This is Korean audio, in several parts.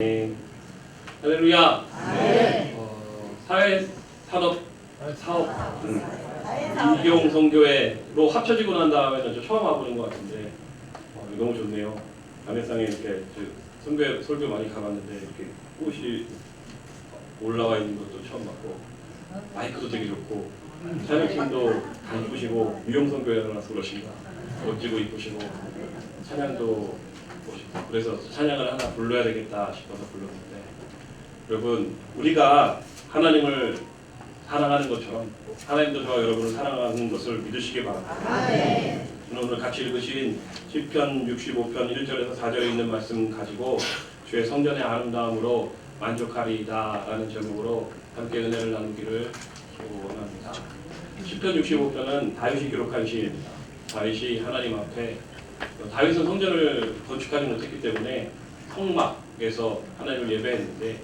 네. 할렐루야. 네. 사회산업 사업 이경 선교회로 합쳐지고 난 다음에는 저 처음 와보는 것 같은데 너무 좋네요. 담회상에 이렇게 설교 많이 가봤는데 이렇게 꽃이 올라와 있는 것도 처음 봤고 마이크도 되게 좋고 찬양팀도 다 이쁘시고 유영 선교회라서 그러신가 멋지고 이쁘시고 찬양도 그래서 찬양을 하나 불러야 되겠다 싶어서 불렀는데, 여러분 우리가 하나님을 사랑하는 것처럼 하나님도 저와 여러분을 사랑하는 것을 믿으시기 바랍니다. 오늘 같이 읽으신 시편 65편 1절에서 4절에 있는 말씀 가지고 주의 성전의 아름다움으로 만족하리이다 라는 제목으로 함께 은혜를 나누기를 소원합니다. 시편 65편은 다윗이 기록한 시입니다. 다윗이 하나님 앞에, 다윗은 성전을 건축하지 못했기 때문에 성막에서 하나님을 예배했는데,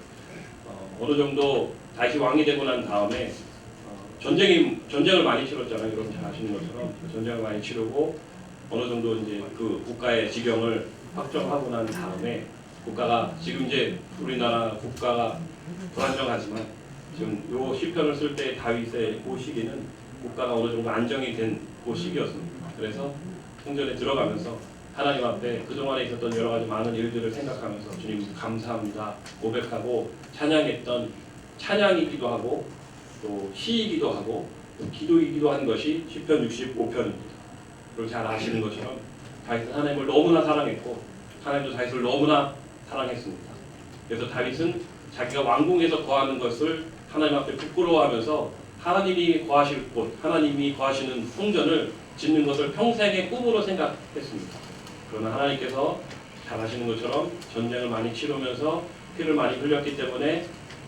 어느 정도 다윗이 왕이 되고 난 다음에 전쟁을 많이 치렀잖아요. 여러분 잘 아시는 것처럼 전쟁을 많이 치르고 어느 정도 이제 그 국가의 지경을 확정하고 난 다음에 국가가 지금 이제 우리나라 국가가 불안정하지만 지금 요 시편을 쓸 때 다윗의 그 시기는 국가가 어느 정도 안정이 된 그 시기였습니다. 그래서 성전에 들어가면서 하나님 앞에 그동안에 있었던 여러 가지 많은 일들을 생각하면서 주님 감사합니다 고백하고 찬양했던 찬양이기도 하고 또 시이기도 하고 또 기도이기도 한 것이 시편 65편입니다. 그리고 잘 아시는 것처럼 다윗은 하나님을 너무나 사랑했고 하나님도 다윗을 너무나 사랑했습니다. 그래서 다윗은 자기가 왕궁에서 거하는 것을 하나님 앞에 부끄러워하면서 하나님이 거하실 곳, 하나님이 거하시는 성전을 짓는 것을 평생의 꿈으로 생각했습니다. 그러나 하나님께서 잘 아시는 것처럼 전쟁을 많이 치르면서 피를 많이 흘렸기 때문에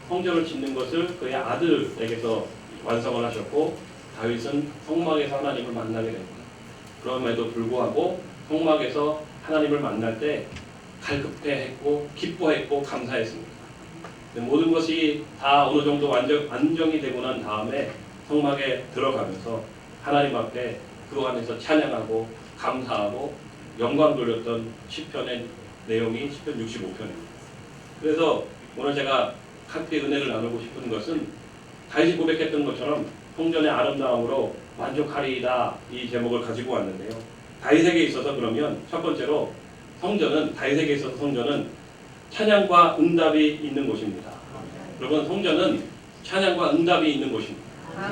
성전을 짓는 것을 그의 아들에게서 완성을 하셨고, 다윗은 성막에서 하나님을 만나게 됩니다. 그럼에도 불구하고 성막에서 하나님을 만날 때 갈급해했고 기뻐했고 감사했습니다. 모든 것이 다 어느 정도 안정이 되고 난 다음에 성막에 들어가면서 하나님 앞에 그 안에서 찬양하고 감사하고 영광 돌렸던 시편의 내용이 시편 65편입니다. 그래서 오늘 제가 함께 은혜를 나누고 싶은 것은 다윗이 고백했던 것처럼 성전의 아름다움으로 만족하리이다 이 제목을 가지고 왔는데요. 다윗에게 있어서 그러면 첫 번째로 다윗에게 있어서 성전은 찬양과 응답이 있는 곳입니다. 여러분 성전은 찬양과 응답이 있는 곳입니다.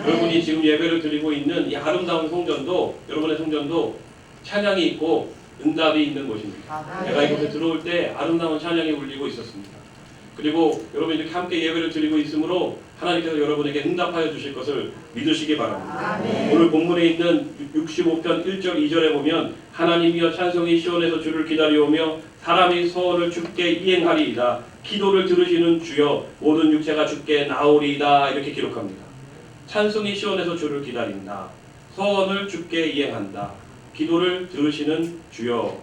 여러분이 지금 예배를 드리고 있는 이 아름다운 성전도, 여러분의 성전도 찬양이 있고 응답이 있는 곳입니다. 내가 이곳에 들어올 때 아름다운 찬양이 울리고 있었습니다. 그리고 여러분이 이렇게 함께 예배를 드리고 있으므로 하나님께서 여러분에게 응답하여 주실 것을 믿으시기 바랍니다. 오늘 본문에 있는 65편 1절 2절에 보면 하나님이여 찬송이 시온에서 주를 기다려오며 사람이 소원을 주께 이행하리이다. 기도를 들으시는 주여 모든 육체가 주께 나오리이다. 이렇게 기록합니다. 찬송이 시온에서 주를 기다린다. 소원을 주께 이행한다. 기도를 들으시는 주여,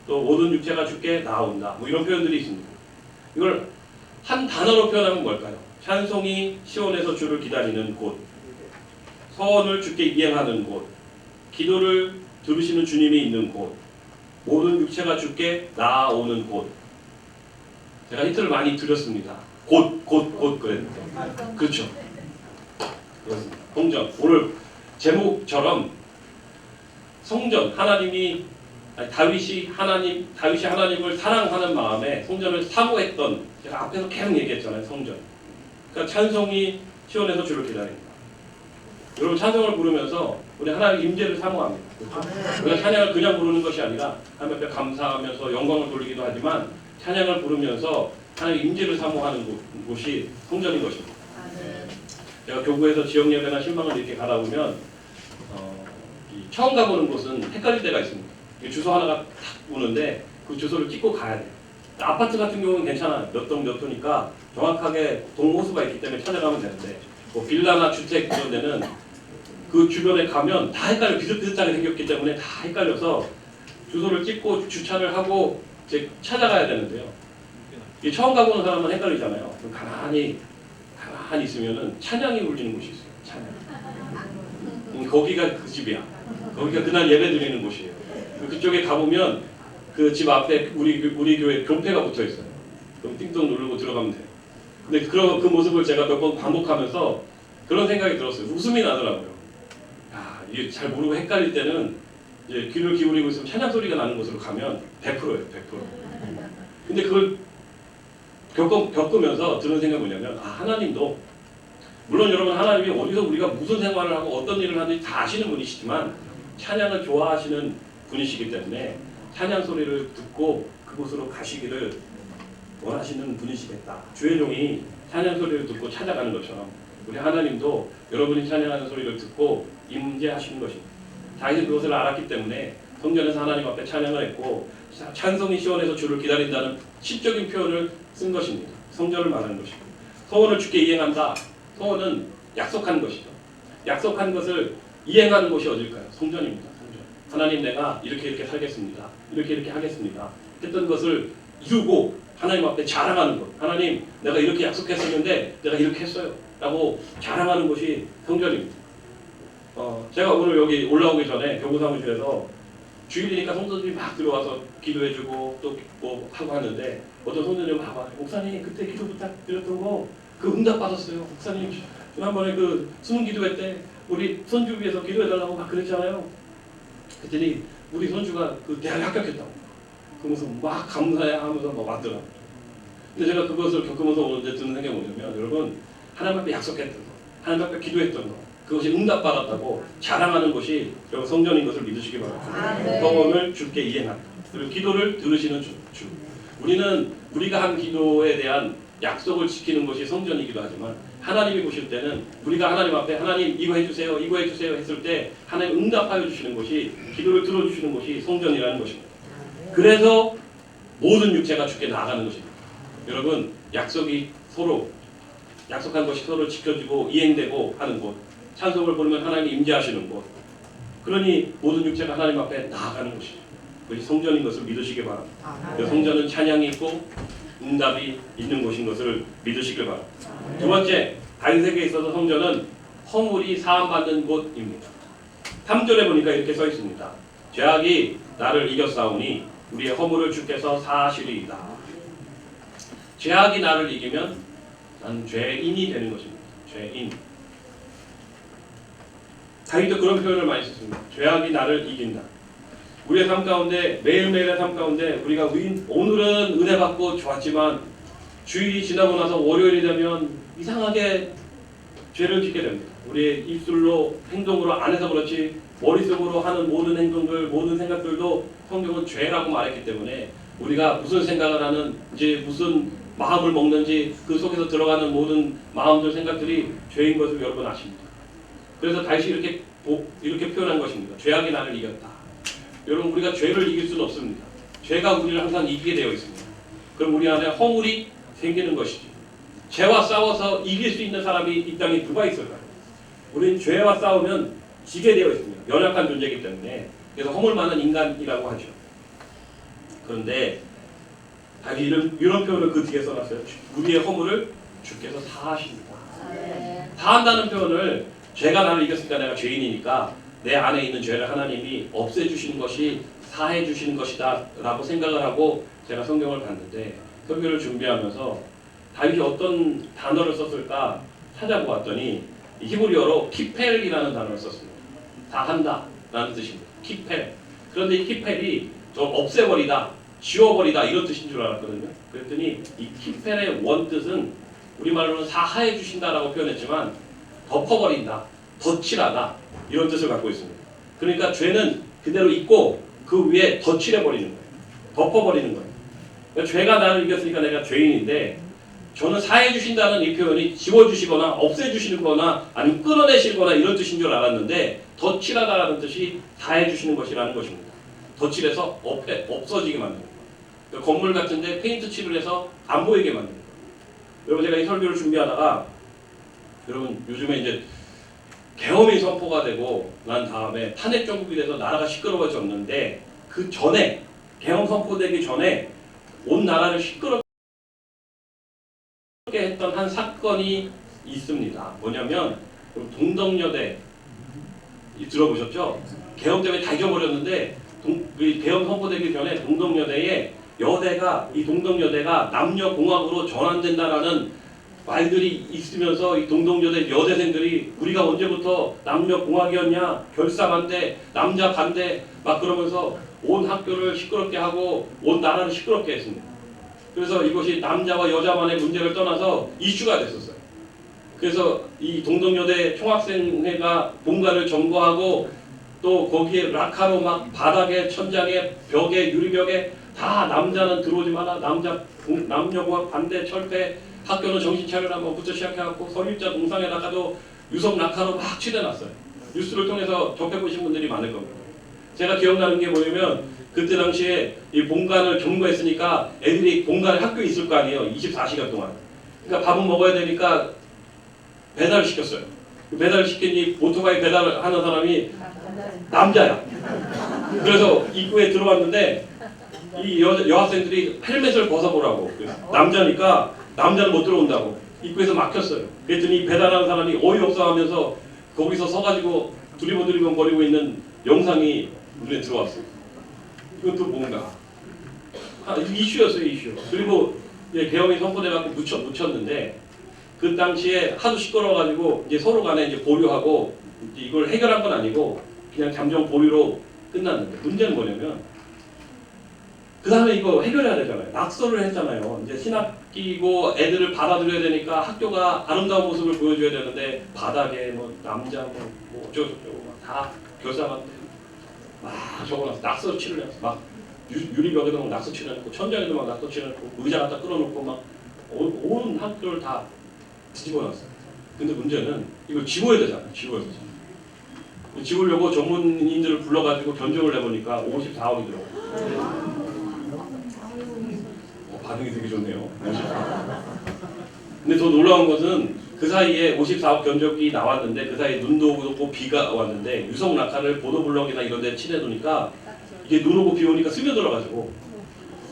또 모든 육체가 주께 나온다. 뭐 이런 표현들이 있습니다. 이걸 한 단어로 표현하면 뭘까요? 찬송이 시온에서 주를 기다리는 곳, 서원을 주께 이행하는 곳, 기도를 들으시는 주님이 있는 곳, 모든 육체가 주께 나아오는 곳. 제가 힌트를 많이 드렸습니다. 곳 그랬는데 그렇죠. 그렇습니다. 성전, 오늘 제목처럼 성전, 다윗이 하나님을 사랑하는 마음에 성전을 사모했던, 제가 앞에서 계속 얘기했잖아요. 성전. 그러니까 찬송이 시온에서 주를 기다립니다. 여러분 찬송을 부르면서 우리 하나님의 임재를 사모합니다. 그렇죠? 우리가 찬양을 그냥 부르는 것이 아니라 하나님 앞에 감사하면서 영광을 돌리기도 하지만 찬양을 부르면서 하나님의 임재를 사모하는 곳이 성전인 것입니다. 제가 교구에서 지역 예배나 신방을 이렇게 가다 보면 처음 가보는 곳은 헷갈릴 때가 있습니다. 주소 하나가 탁 오는데 그 주소를 찍고 가야 돼요. 아파트 같은 경우는 괜찮아요. 몇 동 몇 호니까 정확하게 동호수가 있기 때문에 찾아가면 되는데, 뭐 빌라나 주택 그런 데는 그 주변에 가면 다 헷갈려. 비슷비슷하게 생겼기 때문에 다 헷갈려서 주소를 찍고 주차를 하고 이제 찾아가야 되는데요. 이 처음 가보는 사람은 헷갈리잖아요. 그럼 가만히 있으면은 찬양이 울리는 곳이 있어요. 찬양. 거기가 그 집이야. 거기가 그날 예배 드리는 곳이에요. 그쪽에 가보면 그 집 앞에 우리 교회 교패가 붙어 있어요. 그럼 띵동 누르고 들어가면 돼요. 근데 그 모습을 제가 몇 번 반복하면서 그런 생각이 들었어요. 웃음이 나더라고요. 야, 이게 잘 모르고 헷갈릴 때는 이제 귀를 기울이고 있으면 찬양 소리가 나는 곳으로 가면 100%예요, 100%. 근데 그걸 겪으면서 드는 생각이 뭐냐면, 아, 하나님도 물론 여러분 하나님이 어디서 우리가 무슨 생활을 하고 어떤 일을 하는지 다 아시는 분이시지만 찬양을 좋아하시는 분이시기 때문에 찬양 소리를 듣고 그곳으로 가시기를 원하시는 분이시겠다. 주의 종이 찬양 소리를 듣고 찾아가는 것처럼 우리 하나님도 여러분이 찬양하는 소리를 듣고 임재하시는 것입니다. 다윗은 그것을 알았기 때문에 성전에서 하나님 앞에 찬양을 했고 찬송이 시원해서 주를 기다린다는 시적인 표현을 쓴 것입니다. 성전을 말하는 것이고 소원을 주께 이행한다. 소원은 약속한 것이죠. 약속한 것을 이행하는 곳이 어딜까요? 성전입니다. 성전. 하나님 내가 이렇게 살겠습니다. 이렇게 하겠습니다. 했던 것을 이루고 하나님 앞에 자랑하는 것. 하나님 내가 이렇게 약속했었는데 내가 이렇게 했어요. 라고 자랑하는 곳이 성전입니다. 제가 오늘 여기 올라오기 전에 교구사무실에서 주일이니까 성도들이 막 들어와서 기도해주고 또 뭐 하고 하는데 어떤 성도들이 와봐. 목사님 그때 기도 부탁드렸던 거 그 응답 받았어요. 목사님 지난번에 그 수능 기도회 때 우리 손주 위해서 기도해달라고 막 그랬잖아요. 그랬더니 우리 손주가 그 대학에 합격했다고. 그러면서 막 감사해 하면서 막 왔더라고요. 근데 제가 그것을 겪으면서 오는데 드는 생각이 뭐냐면 여러분 하나님 앞에 약속했던 거, 하나님 앞에 기도했던 거 그것이 응답받았다고 자랑하는 것이 여러분 성전인 것을 믿으시기 바랍니다. 소원을 주께 이행한다. 그리고 기도를 들으시는 주. 우리는 우리가 한 기도에 대한 약속을 지키는 것이 성전이기도 하지만 하나님이 보실 때는 우리가 하나님 앞에 하나님 이거 해주세요 이거 해주세요 했을 때 하나님 응답하여 주시는 것이 기도를 들어주시는 것이 성전이라는 것입니다. 그래서 모든 육체가 주께 나아가는 것입니다. 여러분 약속이 서로 약속한 것이 서로 지켜지고 이행되고 하는 곳 찬송을 부르면 하나님이 임재하시는 곳 그러니 모든 육체가 하나님 앞에 나아가는 것이죠. 그것이 성전인 것을 믿으시기 바랍니다. 성전은 찬양이 있고 응답이 있는 곳인 것을 믿으시길 바랍니다. 두 번째, 다윗에게 있어서 성전은 허물이 사함받는 곳입니다. 3절에 보니까 이렇게 써 있습니다. 죄악이 나를 이겼사오니 우리의 허물을 주께서 사하시리이다. 죄악이 나를 이기면 나는 죄인이 되는 것입니다. 죄인. 다윗도 그런 표현을 많이 썼습니다. 죄악이 나를 이긴다. 우리의 삶 가운데 매일매일의 삶 가운데 우리가 오늘은 은혜 받고 좋았지만 주일이 지나고 나서 월요일이 되면 이상하게 죄를 짓게 됩니다. 우리의 입술로 행동으로 안 해서 그렇지 머릿속으로 하는 모든 행동들 모든 생각들도 성경은 죄라고 말했기 때문에 우리가 무슨 생각을 하는지 무슨 마음을 먹는지 그 속에서 들어가는 모든 마음들 생각들이 죄인 것을 여러분 아십니다. 그래서 다시 이렇게 표현한 것입니다. 죄악이 나를 이겼다. 여러분 우리가 죄를 이길 수는 없습니다. 죄가 우리를 항상 이기게 되어 있습니다. 그럼 우리 안에 허물이 생기는 것이죠. 죄와 싸워서 이길 수 있는 사람이 이 땅에 누가 있을까요? 우리는 죄와 싸우면 지게 되어 있습니다. 연약한 존재이기 때문에 그래서 허물 많은 인간이라고 하죠. 그런데 다시 이런 표현을 그 뒤에 써놨어요. 우리의 허물을 주께서 사하십니다. 사한다는 표현을 죄가 나를 이겼으니까 내가 죄인이니까 내 안에 있는 죄를 하나님이 없애주시는 것이 사해주시는 것이다 라고 생각을 하고 제가 성경을 봤는데 설교를 준비하면서 다윗이 어떤 단어를 썼을까 찾아보았더니 히브리어로 키펠이라는 단어를 썼습니다. 다 한다 라는 뜻입니다. 키펠. 그런데 이 키펠이 없애버리다 지워버리다 이런 뜻인 줄 알았거든요. 그랬더니 이 키펠의 원뜻은 우리말로는 사하해 주신다라고 표현했지만 덮어버린다 덧칠하다 이런 뜻을 갖고 있습니다. 그러니까 죄는 그대로 있고 그 위에 덧칠해버리는 거예요. 덮어버리는 거예요. 그러니까 죄가 나를 이겼으니까 내가 죄인인데 저는 사해주신다는 이 표현이 지워주시거나 없애주시는 거나 아니면 끌어내시거나 이런 뜻인 줄 알았는데 덧칠하다라는 뜻이 사해주시는 것이라는 것입니다. 덧칠해서 없어지게 만드는 거예요. 그러니까 건물 같은데 페인트 칠을 해서 안 보이게 만드는 거예요. 여러분 제가 이 설교를 준비하다가 여러분 요즘에 이제 계엄이 선포가 되고 난 다음에 탄핵 정국이 돼서 나라가 시끄러워졌는데 그 전에 계엄 선포되기 전에 온 나라를 시끄럽게 했던 한 사건이 있습니다. 뭐냐면 동덕여대 들어보셨죠? 계엄 때문에 다 잊어버렸는데 계엄 선포되기 전에 동덕여대에 여대가 이 동덕여대가 남녀공학으로 전환된다라는 말들이 있으면서 이 동덕여대 여대생들이 우리가 언제부터 남녀공학이었냐, 결사반대, 남자 반대 막 그러면서 온 학교를 시끄럽게 하고 온 나라를 시끄럽게 했습니다. 그래서 이것이 남자와 여자만의 문제를 떠나서 이슈가 됐었어요. 그래서 이 동덕여대 총학생회가 본가를 점거하고 또 거기에 락카로 막 바닥에 천장에 벽에 유리벽에 다 남자는 들어오지 마라, 남녀공학 반대 철폐, 학교는 정신 차려라 뭐부터 시작해갖고 설립자 동상에다가도 유성 락카로 막 칠해놨어요. 뉴스를 통해서 접해보신 분들이 많을 겁니다. 제가 기억나는 게 뭐냐면 그때 당시에 이 본관을 점거했으니까 애들이 본관에 학교에 있을 거 아니에요. 24시간 동안. 그러니까 밥은 먹어야 되니까 배달을 시켰어요. 배달을 시키니 오토바이 배달을 하는 사람이 남자야. 그래서 입구에 들어왔는데 이 여학생들이 헬멧을 벗어보라고. 남자니까 남자는 못 들어온다고. 입구에서 막혔어요. 그랬더니 배달하는 사람이 어이없어 하면서 거기서 서가지고 두리번두리번 거리고 있는 영상이 눈에 들어왔어요. 이건 또 뭔가. 이슈였어요, 이슈. 그리고 이제 계엄이 선포돼갖고 묻혔는데 그 당시에 하도 시끄러워가지고 이제 서로 간에 이제 보류하고 이제 이걸 해결한 건 아니고 그냥 잠정 보류로 끝났는데 문제는 뭐냐면 그 다음에 이거 해결해야 되잖아요. 낙서를 했잖아요. 이제 신학기고 애들을 받아들여야 되니까 학교가 아름다운 모습을 보여줘야 되는데 바닥에 뭐 남자 뭐 어쩌고저쩌고 다 교사한테 막 적어놨어. 낙서 칠을 했어. 막 유리벽에도 막 낙서 칠해놓고 천장에도 막 낙서 칠해놓고 의자 갖다 끌어놓고 막 온 학교를 다 뒤집어놨어요. 근데 문제는 이걸 지워야 되잖아요. 지워야 되잖아요. 지우려고 전문인들을 불러가지고 견적을 내보니까 54억이더라고요. 반응이 되게 좋네요. 54억. 근데 더 놀라운 것은 그 사이에 54억 견적이 나왔는데 그 사이에 눈도 오고 비가 왔는데 유성 낙하를 보도블럭이나 이런 데 칠해두니까 이게 눈 오고 비 오니까 스며들어가지고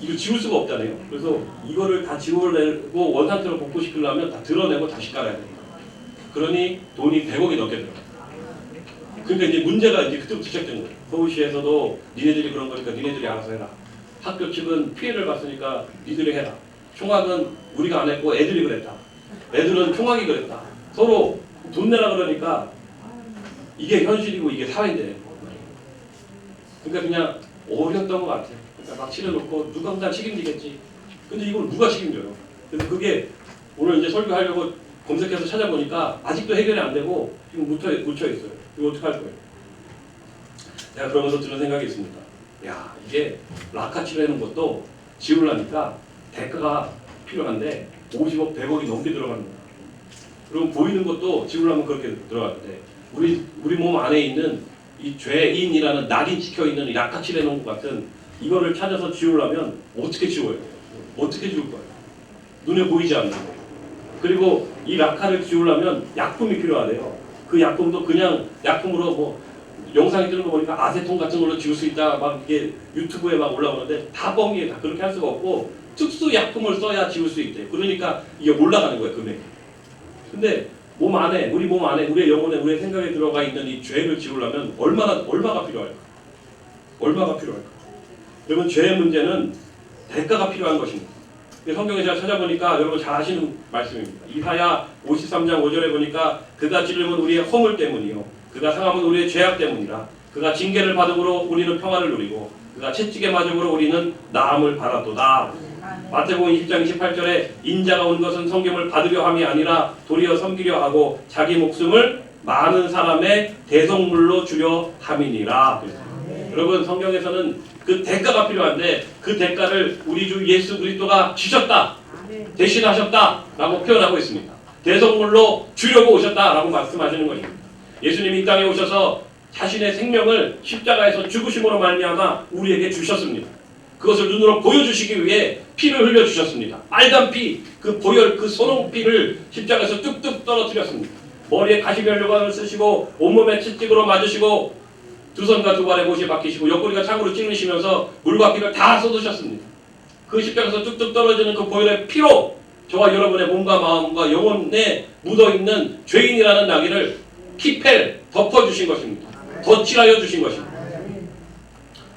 이거 지울 수가 없잖아요. 그래서 이거를 다 지워내고 원상태로 복구시키려면 다 드러내고 다시 깔아야 돼요. 그러니 돈이 100억이 넘게 들어요. 그러니까 이제 문제가 이제 그때부터 시작된 거예요. 서울시에서도 니네들이 그런 거니까 니네들이 알아서 해라. 학교 측은 피해를 봤으니까 니들이 해라. 총학은 우리가 안 했고 애들이 그랬다. 애들은 총학이 그랬다. 서로 돈 내라 그러니까 이게 현실이고 이게 사회인데. 그러니까 그냥 어렸던 것 같아요. 그러니까 막 칠해놓고 누가 다 책임지겠지. 근데 이걸 누가 책임져요? 그래서 그게 오늘 이제 설교하려고 검색해서 찾아보니까 아직도 해결이 안 되고 지금 묻혀 있어요. 이거 어떡할 거예요? 제가 그러면서 드는 생각이 있습니다. 야, 이게 락카 칠해놓은 것도 지우려니까 대가가 필요한데 50억, 100억이 넘게 들어가는 거야. 그럼 보이는 것도 지우려면 그렇게 들어가는데 우리 몸 안에 있는 이 죄인이라는 낙인 찍혀있는 이 락카 칠해놓은 것 같은 이거를 찾아서 지우려면 어떻게 지워요? 어떻게 지울 거예요? 눈에 보이지 않는 거예요. 그리고 이 락카를 지우려면 약품이 필요하대요. 그 약품도 그냥 약품으로 뭐 영상이 뜨는 거 보니까 아세톤 같은 걸로 지울 수 있다 막 이게 유튜브에 막 올라오는데 다 뻥이에요. 다 그렇게 할 수가 없고 특수 약품을 써야 지울 수 있대. 그러니까 이게 올라가는 거예요, 금액이. 근데 몸 안에 우리 우리의 영혼에 우리의 생각에 들어가 있는 이 죄를 지우려면 얼마가 필요할까? 얼마가 필요할까? 여러분 죄의 문제는 대가가 필요한 것입니다. 성경에 제가 찾아보니까 여러분 잘 아시는 말씀입니다. 이사야 53장 5절에 보니까 그가 찔림은 우리의 허물 때문이요 그가 상함은 우리의 죄악 때문이라. 그가 징계를 받음으로 우리는 평화를 누리고 그가 채찍에 맞음으로 우리는 나음을 받았도다. 마태복음 20장 28절에 인자가 온 것은 성경을 받으려 함이 아니라 도리어 섬기려 하고 자기 목숨을 많은 사람의 대속물로 주려 함이니라. 여러분 성경에서는 그 대가가 필요한데 그 대가를 우리 주 예수 그리스도가 지셨다. 대신하셨다라고 표현하고 있습니다. 대속물로 주려고 오셨다라고 말씀하시는 것입니다. 예수님이 이 땅에 오셔서 자신의 생명을 십자가에서 죽으심으로 말미암아 우리에게 주셨습니다. 그것을 눈으로 보여주시기 위해 피를 흘려주셨습니다. 빨간 피, 그 보혈, 그 선홍피를 십자가에서 뚝뚝 떨어뜨렸습니다. 머리에 가시면류관을 쓰시고 온몸에 채찍으로 맞으시고 두 손과 두 발에 못이 박히시고 옆구리가 창으로 찔리시면서 물과 피를 다 쏟으셨습니다. 그 십자가에서 뚝뚝 떨어지는 그 보혈의 피로 저와 여러분의 몸과 마음과 영혼에 묻어있는 죄인이라는 낙인을 키펠 덮어주신 것입니다. 덧칠하여 주신 것입니다.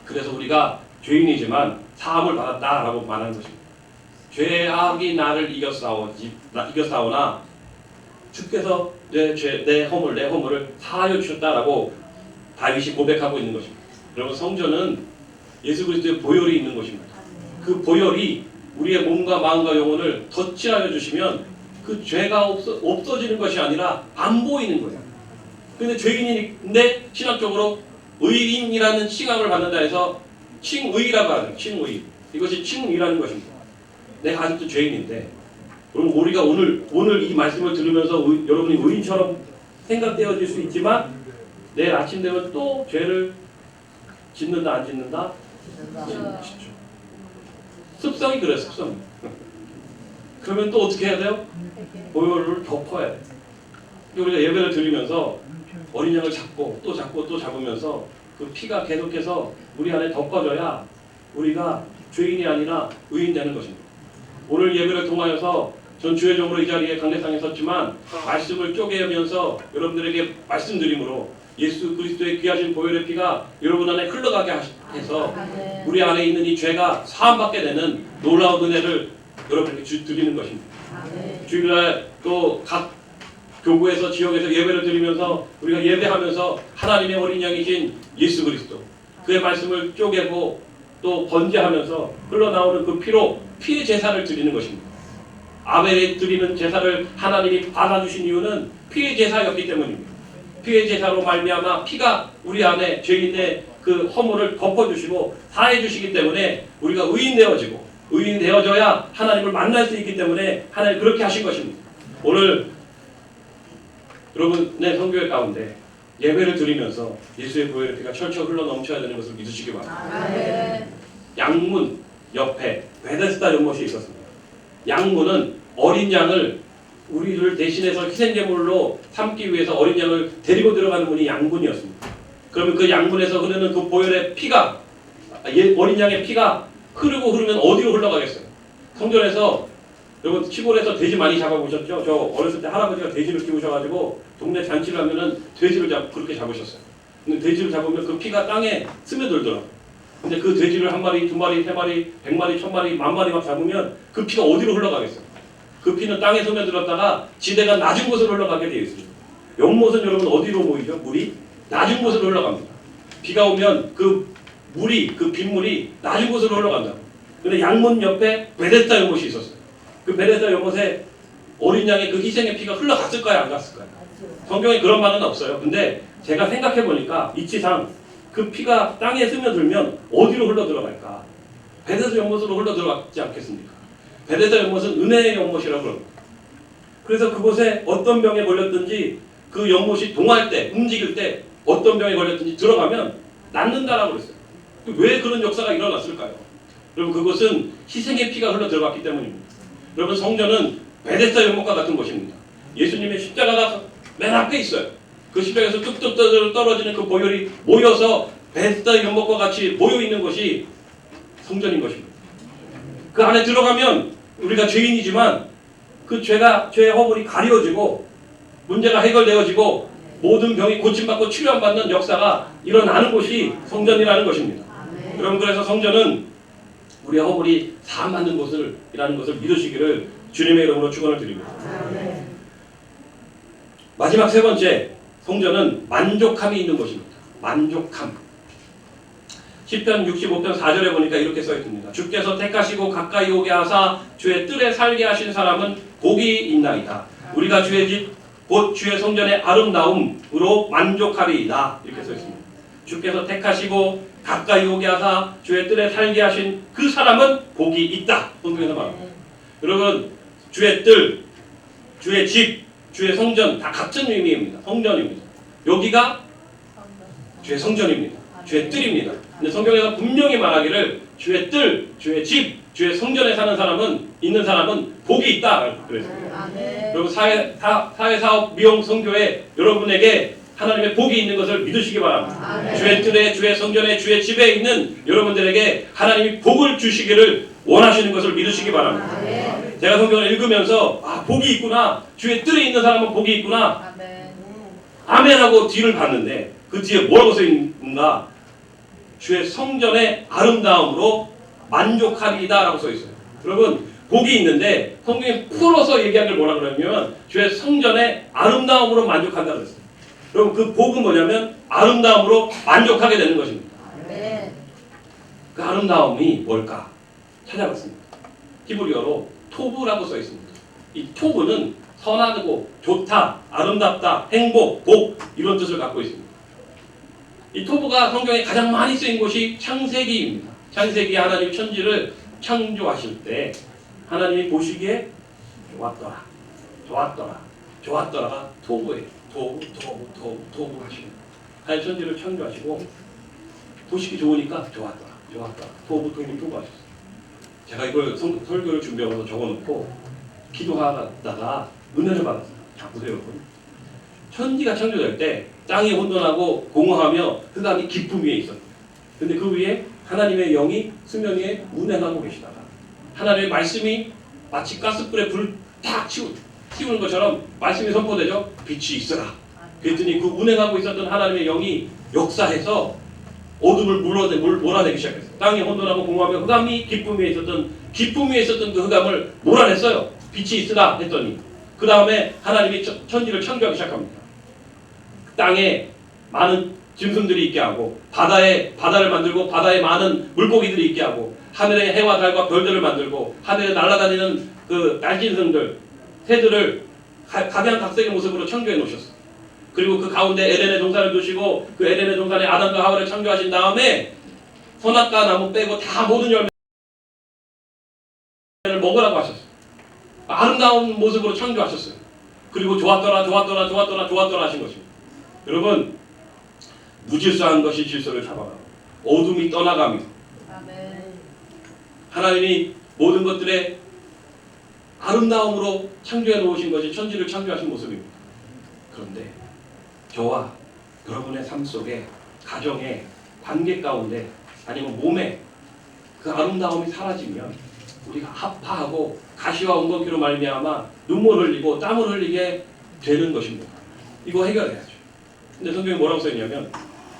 그래서 우리가 죄인이지만 사함을 받았다라고 말하는 것입니다. 죄악이 나를 이겼사오나 주께서 내 허물을 사하여 주셨다라고 다윗이 고백하고 있는 것입니다. 여러분, 성전은 예수 그리스도의 보혈이 있는 것입니다. 그 보혈이 우리의 몸과 마음과 영혼을 덧칠하여 주시면 그 죄가 없어지는 것이 아니라 안 보이는 거예요. 근데 죄인인데 신학적으로 의인이라는 칭함을 받는다 해서 칭의라고 하죠. 칭의. 이것이 칭의라는 것입니다. 내가 아직도 죄인인데, 그럼 우리가 오늘 이 말씀을 들으면서 여러분이 의인처럼 생각되어질 수 있지만 내일 아침 되면 또 죄를 짓는다 안 짓는다? 짓죠. 습성이 그래요. 습성이. 그러면 또 어떻게 해야 돼요? 보혈을 덮어야 돼요. 우리가 예배를 드리면서 어린 양을 잡고 또 잡으면서 그 피가 계속해서 우리 안에 덮어져야 우리가 죄인이 아니라 의인 되는 것입니다. 오늘 예배를 통하여서 전 주회종으로 이 자리에 강대상에 섰지만 말씀을 쪼개면서 여러분들에게 말씀드림으로 예수 그리스도의 귀하신 보혈의 피가 여러분 안에 흘러가게 해서 우리 안에 있는 이 죄가 사함받게 되는 놀라운 은혜를 여러분에게 드리는 것입니다. 주일날 또 각 교구에서 지역에서 예배를 드리면서 우리가 예배하면서 하나님의 어린 양이신 예수 그리스도 그의 말씀을 쪼개고 또 번제하면서 흘러나오는 그 피로 피의 제사를 드리는 것입니다. 아벨이 드리는 제사를 하나님이 받아주신 이유는 피의 제사였기 때문입니다. 피의 제사로 말미암아 피가 우리 안에 죄인의 그 허물을 덮어주시고 사해주시기 때문에 우리가 의인 되어져야 하나님을 만날 수 있기 때문에 하나님 그렇게 하신 것입니다. 오늘 여러분의 성교회 가운데 예배를 드리면서 예수의 보혈의 피가 철철 흘러 넘쳐야 되는 것을 믿으시기 바랍니다. 양문 옆에 베데스다 연못이 있었습니다. 양문은 어린 양을 우리를 대신해서 희생제물로 삼기 위해서 어린 양을 데리고 들어가는 문이 양문이었습니다. 그러면 그 양문에서 흐르는 그 보혈의 피가 어린 양의 피가 흐르면 어디로 흘러가겠어요? 성전에서 여러분 시골에서 돼지 많이 잡아보셨죠? 저 어렸을 때 할아버지가 돼지를 키우셔가지고 동네 잔치를 하면은 돼지를 그렇게 잡으셨어요. 근데 돼지를 잡으면 그 피가 땅에 스며들더라고요. 근데 그 돼지를 한 마리, 두 마리, 세 마리, 100마리, 1000마리, 10,000마리 막 잡으면 그 피가 어디로 흘러가겠어요? 그 피는 땅에 스며들었다가 지대가 낮은 곳으로 흘러가게 되어 있습니다. 연못은 여러분 어디로 모이죠? 물이 낮은 곳으로 흘러갑니다. 비가 오면 그 빗물이 낮은 곳으로 흘러간다. 근데 양문 옆에 베데스다 연못이 있었어요. 그 베데스다 연못에 어린 양의 그 희생의 피가 흘러갔을까요? 안 갔을까요? 성경에 그런 말은 없어요. 근데 제가 생각해 보니까 이치상 그 피가 땅에 스며들면 어디로 흘러 들어갈까? 베데스다 연못으로 흘러 들어갔지 않겠습니까? 베데스다 연못은 은혜의 연못이라고 그럽니다. 그래서 그곳에 어떤 병에 걸렸든지 그 연못이 동할 때, 움직일 때 어떤 병에 걸렸든지 들어가면 낫는다라고 그랬어요. 왜 그런 역사가 일어났을까요? 여러분 그것은 희생의 피가 흘러 들어갔기 때문입니다. 여러분 성전은 베데스다 연못과 같은 곳입니다. 예수님의 십자가가 맨 앞에 있어요. 그 십자가에서 뚝뚝 떨어지는 그 보혈이 모여서 베데스다 연못과 같이 모여 있는 것이 성전인 것입니다. 그 안에 들어가면 우리가 죄인이지만 그 죄의 허물이 가려지고 문제가 해결되어지고 모든 병이 고침받고 치료받는 역사가 일어나는 곳이 성전이라는 것입니다. 여러분 그래서 성전은 우리의 허물이 사함받는 곳이라는 것을 믿으시기를 주님의 이름으로 축원을 드립니다. 마지막 세 번째, 성전은 만족함이 있는 곳입니다. 만족함. 시편 65편 4절에 보니까 이렇게 써있습니다. 주께서 택하시고 가까이 오게 하사 주의 뜰에 살게 하신 사람은 복이 있나이다. 우리가 주의 집 곧 주의 성전의 아름다움으로 만족하리이다. 이렇게 써있습니다. 주께서 택하시고 가까이 오게 하사 주의 뜰에 살게 하신 그 사람은 복이 있다. 성경에서 말합니다. 여러분 주의 뜰, 주의 집, 주의 성전 다 같은 의미입니다. 성전입니다. 여기가 주의 성전입니다. 주의 뜰입니다. 근데 성경에서 분명히 말하기를 주의 뜰, 주의 집, 주의 성전에 사는 있는 사람은 복이 있다. 그랬습니다. 여러분 사회사업 미용 성교에 여러분에게 하나님의 복이 있는 것을 믿으시기 바랍니다. 주의 뜰에, 주의 성전에, 주의 집에 있는 여러분들에게 하나님이 복을 주시기를 원하시는 것을 믿으시기 바랍니다. 제가 성경을 읽으면서 복이 있구나. 주의 뜰에 있는 사람은 복이 있구나. 아멘하고 뒤를 봤는데 그 뒤에 뭐라고 써 있는가? 주의 성전의 아름다움으로 만족하리이다라고 써 있어요. 여러분 복이 있는데 성경이 풀어서 얘기하는 걸 뭐라 그러냐면 주의 성전의 아름다움으로 만족한다 그랬어요. 여러분 그 복은 뭐냐면 아름다움으로 만족하게 되는 것입니다. 그 아름다움이 뭘까 찾아봤습니다. 히브리어로 토브라고 써 있습니다. 이 토브는 선하고 좋다, 아름답다, 행복, 복 이런 뜻을 갖고 있습니다. 이 토브가 성경에 가장 많이 쓰인 곳이 창세기입니다. 창세기 하나님 천지를 창조하실 때 하나님이 보시기에 좋았더라, 좋았더라, 좋았더라가 토브예요. 토브 하시고 하나님 천지를 창조하시고 보시기 좋으니까 좋았더라, 좋았더라, 토브 하셨어요. 제가 이걸 설교를 준비하면서 적어놓고 기도하다가 은혜를 받았어요. 자 보세요 여러분. 천지가 창조될 때 땅이 혼돈하고 공허하며 흑암이 깊음 위에 있었어요. 근데 그 위에 하나님의 영이 수면 위에 운행하고 계시다가 하나님의 말씀이 마치 가스불에 불을 탁 튀우는 것처럼 말씀이 선포되죠. 빛이 있어라. 그랬더니 그 운행하고 있었던 하나님의 영이 역사해서 어둠을 몰아내기 시작했어요. 땅이 혼돈하고 공허하며 흑암이 깊음 위에 있었던 그 흑암을 몰아냈어요. 빛이 있으라 했더니 그 다음에 하나님이 천지를 창조하기 시작합니다. 땅에 많은 짐승들이 있게 하고 바다를 만들고 바다에 많은 물고기들이 있게 하고 하늘에 해와 달과 별들을 만들고 하늘에 날아다니는 그 날짐승들 새들을 각양각색의 모습으로 창조해 놓으셨어요. 그리고 그 가운데 에덴의 동산을 두시고 그 에덴의 동산에 아담과 하와를 창조하신 다음에 선악과 나무 빼고 다 모든 열매를 먹으라고 하셨어요. 아름다운 모습으로 창조하셨어요. 그리고 좋았더라 하신 것입니다. 여러분 무질서한 것이 질서를 잡아가고 어둠이 떠나가며 하나님이 모든 것들의 아름다움으로 창조해 놓으신 것이 천지를 창조하신 모습입니다. 그런데 저와 여러분의 삶 속에 가정의 관계 가운데 아니면 몸에 그 아름다움이 사라지면 우리가 아파하고 가시와 엉겅퀴로 말미암아 눈물 흘리고 땀을 흘리게 되는 것입니다. 이거 해결해야죠. 근데 성경에 뭐라고 써있냐면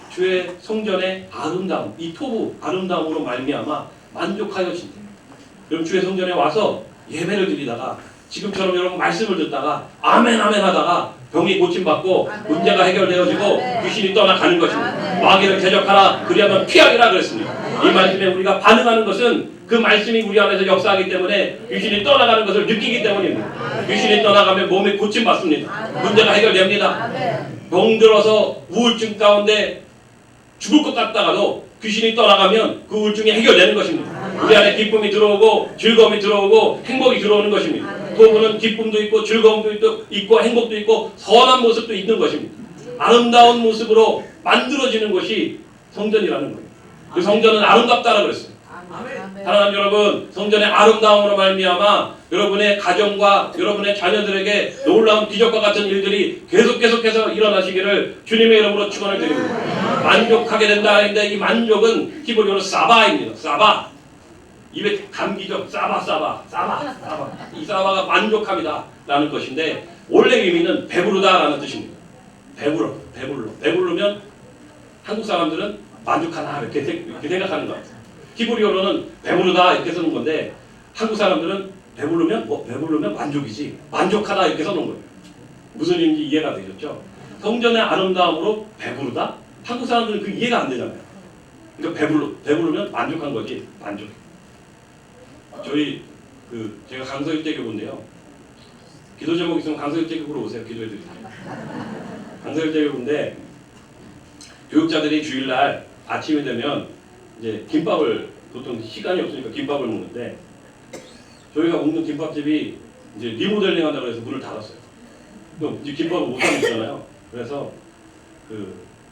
주의 성전의 아름다움, 이 토부 아름다움으로 말미암아 만족하여진대요. 여러분 주의 성전에 와서 예배를 드리다가 지금처럼 여러분 말씀을 듣다가 아멘 하다가 병이 고침받고 문제가 해결되어지고 귀신이 떠나가는 것입니다. 마귀를 대적하라 그리하면 피하리라 그랬습니다. 이 말씀에 우리가 반응하는 것은 그 말씀이 우리 안에서 역사하기 때문에 귀신이 떠나가는 것을 느끼기 때문입니다. 귀신이 떠나가면 몸이 고침받습니다. 문제가 해결됩니다. 병들어서 우울증 가운데 죽을 것 같다가도 귀신이 떠나가면 그 우울증이 해결되는 것입니다. 우리 안에 기쁨이 들어오고 즐거움이 들어오고 행복이 들어오는 것입니다. 토부는 기쁨도 있고 즐거움도 있고 행복도 있고 선한 모습도 있는 것입니다. 아름다운 모습으로 만들어지는 것이 성전이라는 거예요. 그 성전은 아름답다라고 그랬어요. 사랑하는 여러분, 성전의 아름다움으로 말미암아 여러분의 가정과 여러분의 자녀들에게 놀라운 기적과 같은 일들이 계속해서 일어나시기를 주님의 이름으로 축원을 드립니다. 만족하게 된다 하는데 이 만족은 히브리어로 사바입니다. 사바. 입에 감기죠. 사바. 이 사바가 만족함이다 라는 것인데 원래 의미는 배부르다 라는 뜻입니다. 배부르면 한국 사람들은 만족하다 이렇게 생각하는 것 같아요. 히브리어로는 배부르다 이렇게 쓰는 건데 한국 사람들은 배부르면 만족이지 만족하다 이렇게 써놓은 거예요. 무슨 의미인지 이해가 되셨죠? 성전의 아름다움으로 배부르다? 한국 사람들은 그 이해가 안 되잖아요. 그러니까 배부르면 만족한 거지 만족. 저희 제가 강서일대교구인데요. 기도 제목 있으면 강서일대교구로 오세요. 기도해드릴게요. 강서일대교구인데 교육자들이 주일날 아침이 되면 이제 김밥을 보통 시간이 없으니까 김밥을 먹는데 저희가 먹는 김밥집이 이제 리모델링 한다고 해서 문을 닫았어요. 그럼 이제 김밥을 못 사 먹잖아요. 그래서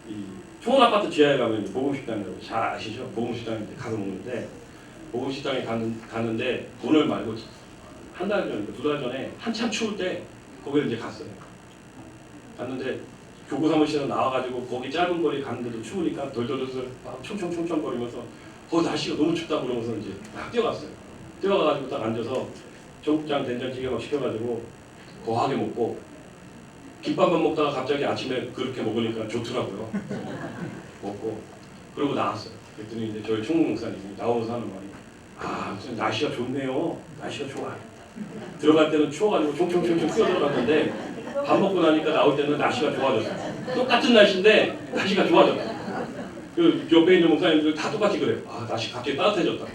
이 초원아파트 지하에 가면 보금식당이라고 잘 아시죠? 보금식당에 가서 먹는데 보금식당에 갔는데 오늘 말고 한 달 전에 2달 전에 한참 추울 때 거기를 이제 갔어요. 갔는데 교구 사무실에서 나와가지고 거기 짧은 거리 갔는데도 추우니까 덜덜덜 막 총총거리면서 날씨가 너무 춥다 그러면서 이제 막 뛰어갔어요. 뛰어가가지고 딱 앉아서 전국장 된장찌개 막 시켜가지고 거하게 먹고 김밥만 먹다가 갑자기 아침에 그렇게 먹으니까 좋더라고요. 먹고 그러고 나왔어요. 그랬더니 이제 저희 총무 목사님이 나오면서 하는 말이 무슨 날씨가 좋네요. 날씨가 좋아. 들어갈 때는 추워가지고 총총총총 뛰어 들어갔는데 밥 먹고 나니까 나올 때는 날씨가 좋아졌어요. 똑같은 날씨인데 날씨가 좋아졌다. 그 옆에 있는 목사님들 다 똑같이 그래요. 날씨 갑자기 따뜻해졌다.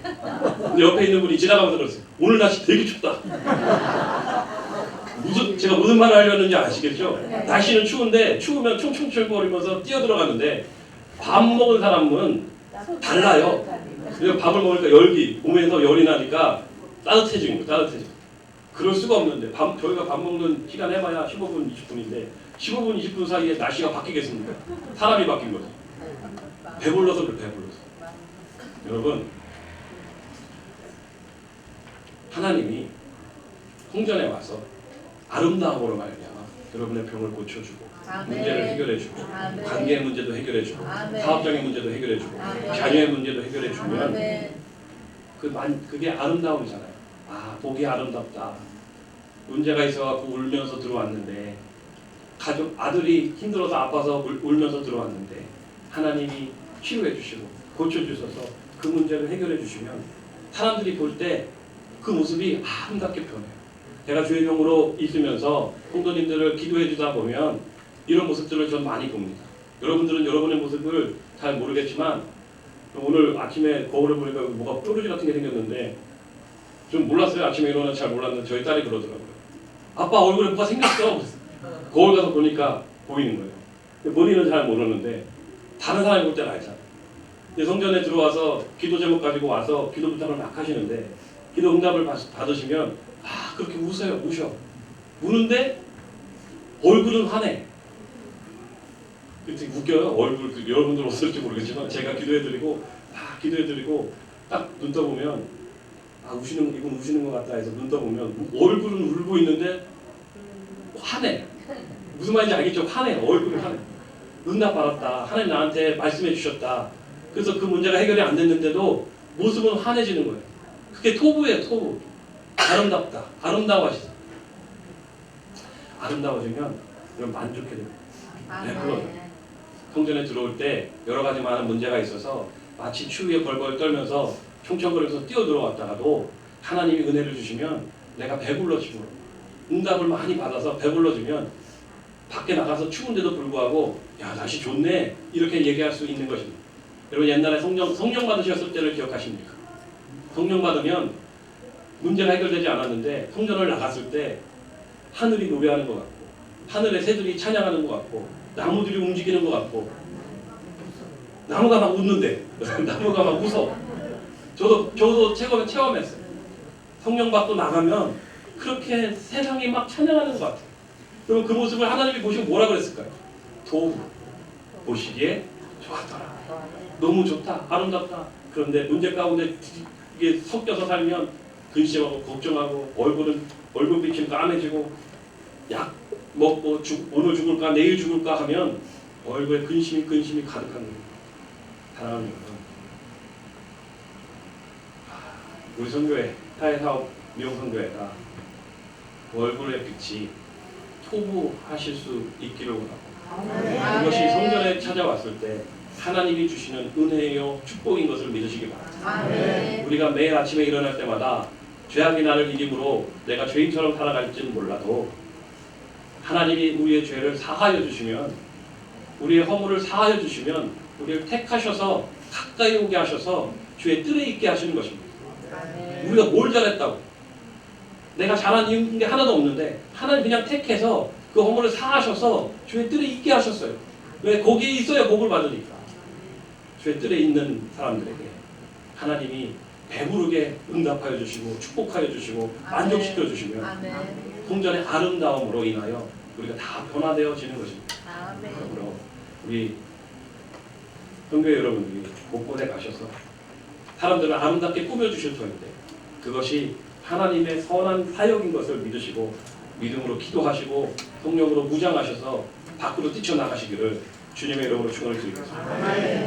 근데 옆에 있는 분이 지나가면서 그랬어요. 오늘 날씨 되게 춥다. 제가 무슨 말을 하려는지 아시겠죠? 날씨는 추운데 추우면 총총총거리면서 뛰어 들어가는데 밥 먹은 사람은 달라요. 그래서 밥을 먹으니까 열기, 몸에서 열이 나니까 따뜻해지는 거예요. 따뜻해지고. 그럴 수가 없는데 저희가 밥 먹는 시간 해봐야 15분, 20분인데 15분, 20분 사이에 날씨가 바뀌겠습니까? 사람이 바뀐 거죠. 배불러서 그래, 배불러서. 여러분, 하나님이 성전에 와서 아름다움으로 말미암아 여러분의 병을 고쳐주고 문제를 해결해주고 관계의 문제도 해결해주고 사업적인 문제도 해결해주고 자녀의 문제도 해결해주면 그게 아름다움이잖아요. 보기 아름답다. 문제가 있어갖고 울면서 들어왔는데 아들이 힘들어서 아파서 울면서 들어왔는데 하나님이 치료해 주시고 고쳐주셔서 그 문제를 해결해 주시면 사람들이 볼 때 그 모습이 아름답게 변해요. 제가 주일병으로 있으면서 성도님들을 기도해 주다 보면 이런 모습들을 전 많이 봅니다. 여러분들은 여러분의 모습을 잘 모르겠지만 오늘 아침에 거울을 보니까 뭐가 뾰루지 같은 게 생겼는데 좀 몰랐어요. 아침에 일어나서 잘 몰랐는데 저희 딸이 그러더라고요. 아빠 얼굴에 뭐가 생겼어. 거울 가서 보니까 보이는 거예요. 본인은 잘 모르는데 다른 사람이 볼 때는 알잖아요. 성전에 들어와서 기도 제목 가지고 와서 기도 부탁을 막 하시는데 기도 응답을 받으시면 그렇게 우셔. 우는데 얼굴은 환해. 웃겨요. 얼굴 여러분들 어떨지 모르겠지만 제가 기도해드리고 딱 눈 떠보면 이분 우시는 것 같다 해서 눈 떠보면 얼굴은 울고 있는데 환해. 무슨 말인지 알겠죠? 환해. 얼굴이 환해. 응답 받았다. 하나님 나한테 말씀해 주셨다. 그래서 그 문제가 해결이 안 됐는데도 모습은 환해지는 거예요. 그게 토부예요. 토부. 아름답다. 아름다워지다. 아름다워지면 그럼 만족해 됩니다. 배불러요. 성전에 들어올 때 여러 가지 많은 문제가 있어서 마치 추위에 벌벌 떨면서 총총거리면서 뛰어 들어왔다가도 하나님이 은혜를 주시면 내가 배불러지고 응답을 많이 받아서 배불러지면 밖에 나가서 추운데도 불구하고 날씨 좋네 이렇게 얘기할 수 있는 것입니다. 여러분 옛날에 성령 받으셨을 때를 기억하십니까? 성령 받으면 문제가 해결되지 않았는데 성전을 나갔을 때 하늘이 노래하는 것 같고 하늘의 새들이 찬양하는 것 같고 나무들이 움직이는 것 같고 나무가 막 웃는데 나무가 막 웃어. 저도 체험했어요. 성령 받고 나가면 그렇게 세상이 막 찬양하는 것 같아요. 그럼 그 모습을 하나님이 보시고 뭐라 그랬을까요? 도우 보시기에 좋았더라. 너무 좋다. 아름답다. 그런데 문제 가운데 이게 섞여서 살면 근심하고 걱정하고 얼굴빛이 까매지고 약 먹고 오늘 죽을까 내일 죽을까 하면 얼굴에 근심이 가득한 거예요. 사랑하는 여러분, 우리 선교회 타의사업 미용선교회가 얼굴의 빛이 토부하실 수 있기를 원하고 그것이 성전에 찾아왔을 때 하나님이 주시는 은혜요 축복인 것을 믿으시기 바랍니다. 우리가 매일 아침에 일어날 때마다 죄악이 나를 이김으로 내가 죄인처럼 살아갈지는 몰라도 하나님이 우리의 죄를 사하여 주시면 우리의 허물을 사하여 주시면 우리를 택하셔서 가까이 오게 하셔서 주의 뜰에 있게 하시는 것입니다. 우리가 뭘 잘했다고 내가 잘한 게 하나도 없는데 하나님 그냥 택해서 그 허물을 사하셔서 주의 뜰에 있게 하셨어요. 왜? 거기에 있어야 복을 받으니까. 주의 뜰에 있는 사람들에게 하나님이 배부르게 응답하여 주시고 축복하여 주시고 만족시켜 주시면 성전의 아름다움으로 인하여 우리가 다 변화되어지는 것입니다. 그러므로 우리 선교회 여러분들이 곳곳에 가셔서 사람들을 아름답게 꾸며주실 터인데 그것이 하나님의 선한 사역인 것을 믿으시고 믿음으로 기도하시고 성령으로 무장하셔서 밖으로 뛰쳐나가시기를 주님의 이름으로 축원을 드리겠습니다.